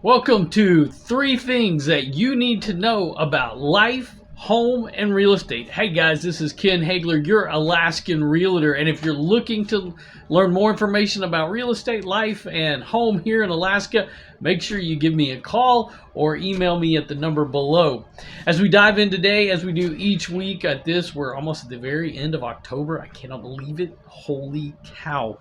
Welcome to 3 things that you need to know about life, home, and real estate. Hey guys, this is Ken Hagler, your Alaskan realtor. And if you're looking to learn more information about real estate, life, and home here in Alaska, make sure you give me a call or email me at the number below. As we dive in today, as we do each week at this, we're almost at the very end of October. I cannot believe it. Holy cow.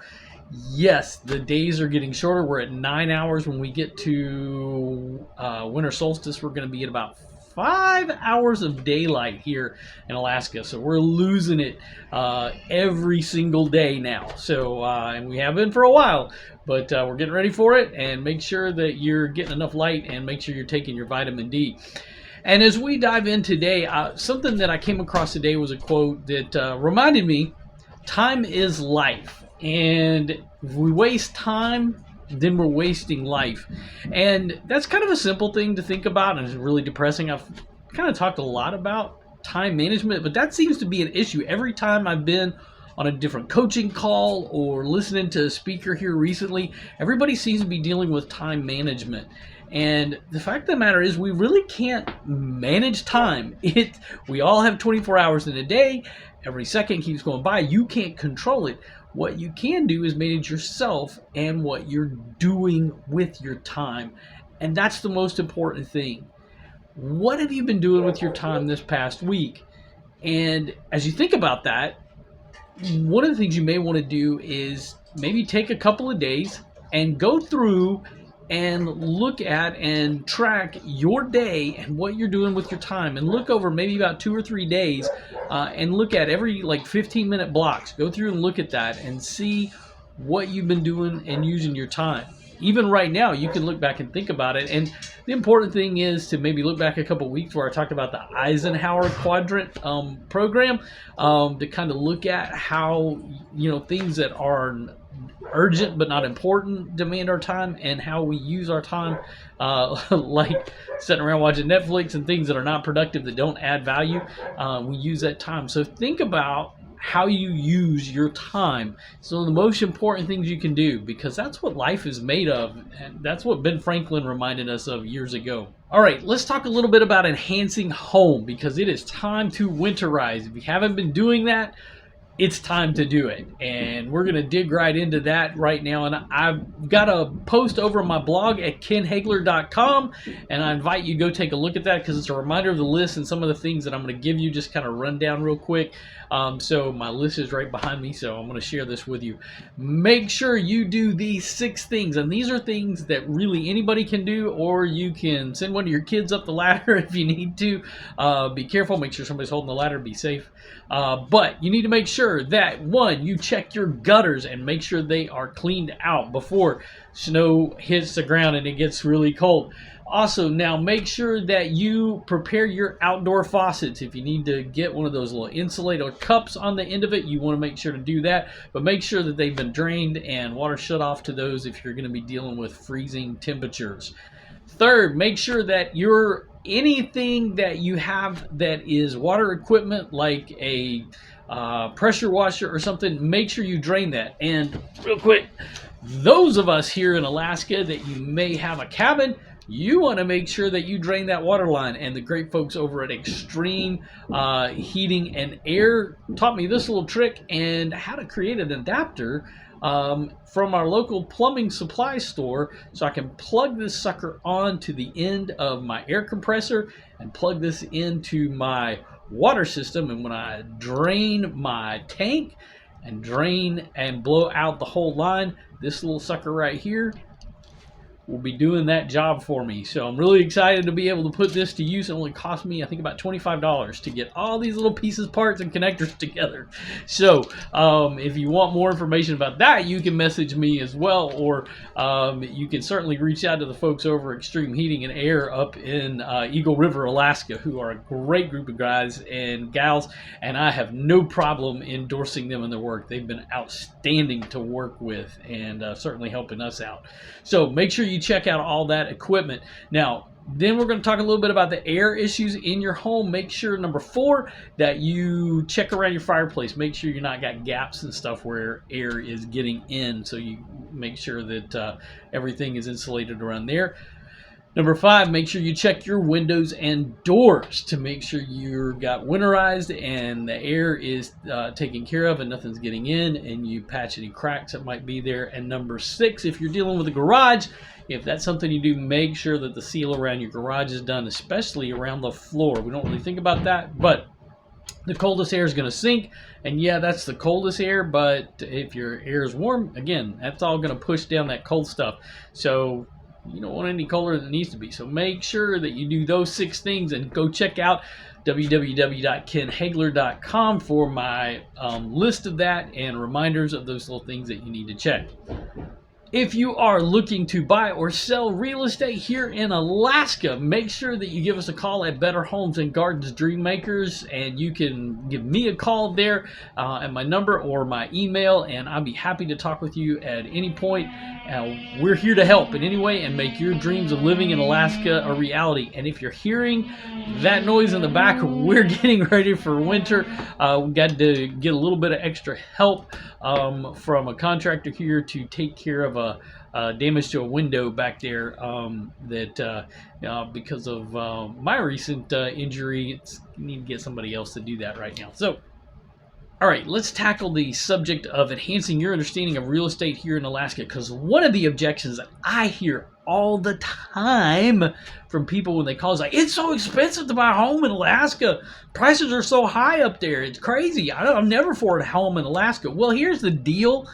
Yes, the days are getting shorter. We're at 9 hours. When we get to winter solstice, we're going to be at about 5 hours of daylight here in Alaska. So we're losing it every single day now. So, and we have been for a while, but we're getting ready for it. And make sure that you're getting enough light and make sure you're taking your vitamin D. And as we dive in today, something that I came across today was a quote that reminded me, time is life. And if we waste time, then we're wasting life. And that's kind of a simple thing to think about, and it's really depressing. I've kind of talked a lot about time management, but that seems to be an issue. Every time I've been on a different coaching call or listening to a speaker here recently, everybody seems to be dealing with time management. And the fact of the matter is, we really can't manage time. We all have 24 hours in a day. Every second keeps going by. You can't control it. What you can do is manage yourself and what you're doing with your time. And that's the most important thing. What have you been doing with your time this past week? And as you think about that, one of the things you may want to do is maybe take a couple of days and go through and look at and track your day and what you're doing with your time, and look over maybe about 2 or 3 days and look at every 15-minute blocks. Go through and look at that and see what you've been doing and using your time. Even right now, you can look back and think about it. And the important thing is to maybe look back a couple weeks where I talked about the Eisenhower quadrant program to kind of look at how, things that are urgent but not important demand our time, and how we use our time, like sitting around watching Netflix and things that are not productive, that don't add value. We use that time. So think about how you use your time. So the most important things you can do, because that's what life is made of, and that's what Ben Franklin reminded us of years ago. All right, let's talk a little bit about enhancing home, because it is time to winterize. If you haven't been doing that, it's time to do it, and we're going to dig right into that right now. And I've got a post over on my blog at kenhagler.com, and I invite you to go take a look at that, because it's a reminder of the list and some of the things that I'm going to give you, just kind of run down real quick. So my list is right behind me, so I'm going to share this with you. Make sure you do these 6 things, and these are things that really anybody can do, or you can send one of your kids up the ladder if you need to. Be careful, make sure somebody's holding the ladder, be safe. But you need to make sure that, 1, you check your gutters and make sure they are cleaned out before snow hits the ground and it gets really cold. Also, now make sure that you prepare your outdoor faucets. If you need to get one of those little insulated cups on the end of it, you want to make sure to do that. But make sure that they've been drained and water shut off to those if you're going to be dealing with freezing temperatures. Third, make sure that anything that you have that is water equipment, like a pressure washer or something, make sure you drain that. And real quick, those of us here in Alaska that you may have a cabin, you want to make sure that you drain that water line. And the great folks over at Extreme Heating and Air taught me this little trick and how to create an adapter from our local plumbing supply store, so I can plug this sucker on to the end of my air compressor and plug this into my water system. And when I drain my tank and drain and blow out the whole line, this little sucker right here will be doing that job for me. So I'm really excited to be able to put this to use. It only cost me, I think, about $25 to get all these little pieces, parts, and connectors together. So if you want more information about that, you can message me as well, or you can certainly reach out to the folks over at Extreme Heating and Air up in Eagle River, Alaska, who are a great group of guys and gals, and I have no problem endorsing them in their work. They've been outstanding to work with, and certainly helping us out. So make sure you check out all that equipment. Now, then we're going to talk a little bit about the air issues in your home. Make sure, number 4, that you check around your fireplace. Make sure you're not got gaps and stuff where air is getting in, so you make sure that everything is insulated around there. Number 5, make sure you check your windows and doors to make sure you've got winterized and the air is taken care of and nothing's getting in, and you patch any cracks that might be there. And number 6, if you're dealing with a garage, if that's something you do, make sure that the seal around your garage is done, especially around the floor. We don't really think about that, but the coldest air is going to sink, and yeah, that's the coldest air, but if your air is warm, again, that's all going to push down that cold stuff. So you don't want any colder than it needs to be. So make sure that you do those 6 things, and go check out www.kenhagler.com for my list of that and reminders of those little things that you need to check. If you are looking to buy or sell real estate here in Alaska, make sure that you give us a call at Better Homes and Gardens Dream Makers, and you can give me a call there at my number or my email, and I'll be happy to talk with you at any point. We're here to help in any way and make your dreams of living in Alaska a reality. And if you're hearing that noise in the back, we're getting ready for winter. We got to get a little bit of extra help from a contractor here to take care of a damage to a window back there because of my recent injury. You need to get somebody else to do that right now. So, all right, let's tackle the subject of enhancing your understanding of real estate here in Alaska, because one of the objections that I hear all the time from people when they call is like, it's so expensive to buy a home in Alaska. Prices are so high up there. It's crazy. I'll never afford a home in Alaska. Well, here's the deal.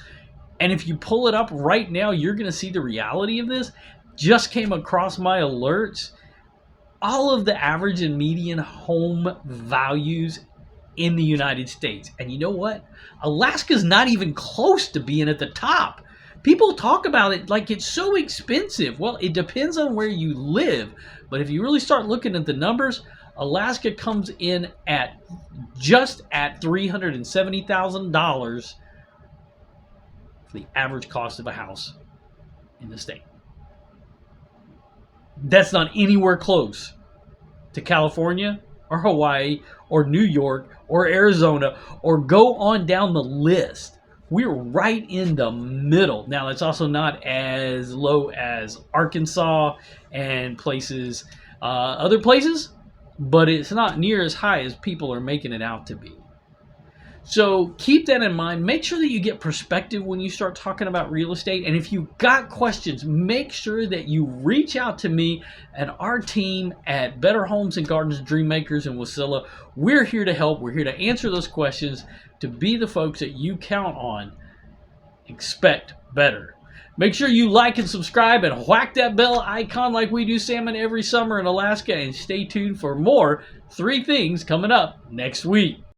And if you pull it up right now, you're going to see the reality of this. Just came across my alerts. All of the average and median home values in the United States. And you know what? Alaska's not even close to being at the top. People talk about it like it's so expensive. Well, it depends on where you live. But if you really start looking at the numbers, Alaska comes in at just at $370,000 for the average cost of a house in the state. That's not anywhere close to California or Hawaii or New York or Arizona, or go on down the list. We're right in the middle. Now, it's also not as low as Arkansas and places, other places, but it's not near as high as people are making it out to be. So keep that in mind. Make sure that you get perspective when you start talking about real estate. And if you've got questions, make sure that you reach out to me and our team at Better Homes and Gardens Dream Makers in Wasilla. We're here to help. We're here to answer those questions, to be the folks that you count on. Expect better. Make sure you like and subscribe and whack that bell icon like we do salmon every summer in Alaska. And stay tuned for more 3 things coming up next week.